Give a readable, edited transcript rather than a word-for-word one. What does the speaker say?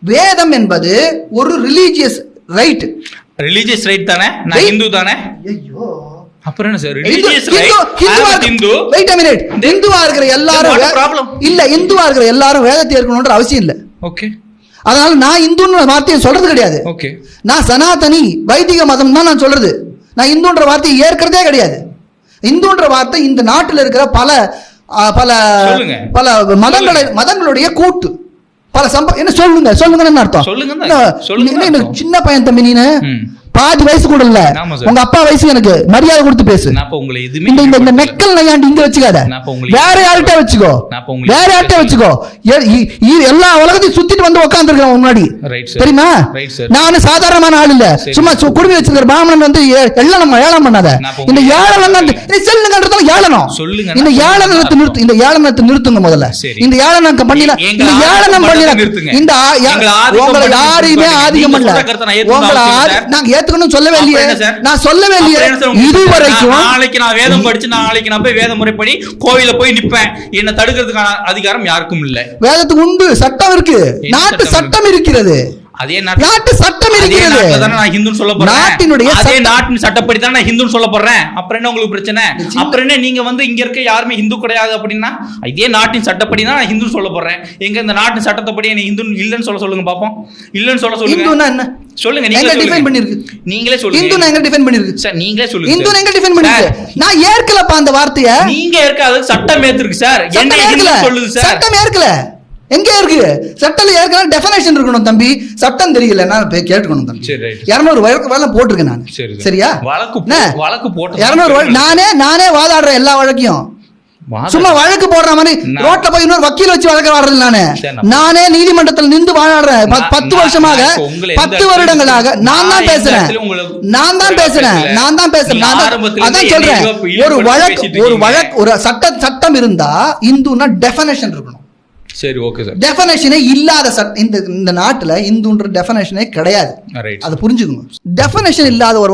வேதம் என்பது ஒரு ரிலீஜியஸ் ரைட். ரிலீஜியஸ் ரைட் தானே? நான் இந்து தானே? ஐயோ, அப்புறம் என்ன sir religious right? Wait a minute. இந்துவா இருக்கிற எல்லாரும் இல்ல, இந்துவா இருக்கிற எல்லாரும் வேதத்தை ஏற்கணும்ன்ற அவசியம் இல்ல. ஓகே. அதனால நான் இந்துன்னு வார்த்தையை சொல்றது கிடையாது. ஓகே. நான் சனாதனி வைதிக மதம் தான் நான் சொல்றது. நான் இந்துன்ற வார்த்தையை ஏற்கிறதே கிடையாது. இந்துன்ற வார்த்தை இந்த நாட்டில் இருக்கிற பல பல பல மதங்களுடைய கூட்டு. பல என்ன சொல்லுங்க அர்த்தம்? சொல்லுங்க. சின்ன பையன் தம்பி, நீனு பாதி வயசு கூட இல்ல, உங்க அப்பா வயசு. எனக்கு மரியாதை கொடுத்து பேசு. இந்த நெக்கல் நையாண்டி இங்க வச்சுக்காத, வேற யார்கிட்ட வச்சுக்கோ, வேற யார்கிட்ட வச்சுக்கோ. எல்லா உலகத்தையும் சுத்திட்டு வந்து உட்கார்ந்து இருக்கேன் முன்னாடி, தெரியுமா? நான் சாதாரணமான ஆள் இல்ல, சும்மா குடும்பி வச்சிருக்கிற பிராமணன் வந்து ஏளனம் பண்ணாத. இந்த ஏளனம் செல்லுங்கன்றதால ஏளனம். இந்த ஏளனத்தை நிறுத்து, இந்த ஏளனத்தை நிறுத்துங்க முதல்ல. இந்த ஏளனம் பண்ணினா, இந்த ஏளனம் பண்ணினா, இந்த உங்களை யாரையுமே ஆதிக்கம் பண்ணல. உங்களை நாங்க சொல்லவே இல்லையே, நான் சொல்லவே இல்லையே இதுவரைக்கும். நாளைக்கு நான் வேதம் படிச்சு நாளைக்கு நான் போய் வேத முறைப்படி கோவில போய் நிப்பேன். என்ன தடுக்கிறதுக்கான அதிகாரம் யாருக்கும் இல்ல. வேதத்துக்கு உண்டு, சட்டம் இருக்கு, நாட்டு சட்டம் இருக்கிறது. அதே நாட்டு சட்டம் இருக்கிறது. நான் ஹிந்துன்னு சொல்ல போறேன். அதே நாட்டின் சட்டப்படி தான் நான் ஹிந்துன்னு சொல்ல போறேன். அப்புறம் என்ன உங்களுக்கு பிரச்சனை? அப்புறம் என்ன நீங்க வந்து இங்க இருக்க யாருமே ஹிந்து கிடையாது அப்படின்னா, இதே நாட்டின் சட்டப்படி தான் நான் ஹிந்துன்னு சொல்ல போறேன். எங்க இந்த நாட்டின் சட்டப்படி என்ன ஹிந்து இல்லன்னு சொல்லுங்க பாப்போம். இல்லன்னு சொல்லுங்க. என்ன சொல்லுங்க, நீங்க டிஃபைன் பண்ணிருக்கு. நீங்களே சொல்லுங்க. ஹிந்து எங்க டிஃபைன் பண்ணிருக்கு சார்? நீங்களே சொல்லுங்க. ஹிந்து எங்க டிஃபைன் பண்ணிருக்கு? நான் ஏற்கலப்பா அந்த வார்த்தையை. நீங்க ஏற்காது, சட்டம் ஏத்துருக்கு சார். என்ன ஹிந்து சொல்லுது சார்? சட்டம் ஏற்கல. எங்க இருக்கு சட்டத்துல? ஏற்கனவே டெஃபினேஷன் இருக்கணும் தம்பி. சட்டம் தெரியல, நான் கேட்டுக்கணும் தம்பி. 200 வழக்கு போட்டிருக்கேன் நான். சரியா? வழக்கு போட்டு 200 நானே வாதாடுறேன் எல்லா வழக்கையும். சும்மா வழக்கு போடுற மாதிரி ரோட்ல போய் இன்னொரு வக்கீல் வச்சு வழக்கு வாடுறது. நானே நீதிமன்றத்தில் நின்று வாழாடுறேன் 10 வருஷமாக, 10 வருடங்களாக. நான் தான் பேசுறேன். அதான் சொல்றேன். ஒரு வழக்கு ஒரு சட்டம் இருந்தா இந்துன்னா டெஃபினேஷன் இருக்கணும். சரி, ஓகே சார். டெஃபினேஷனே இல்லாத இந்த நாட்டுல இந்துன்ற டெஃபினேஷனே கிடையாது. அதை புரிஞ்சுக்கணும். டெஃபினேஷன் இல்லாத ஒரு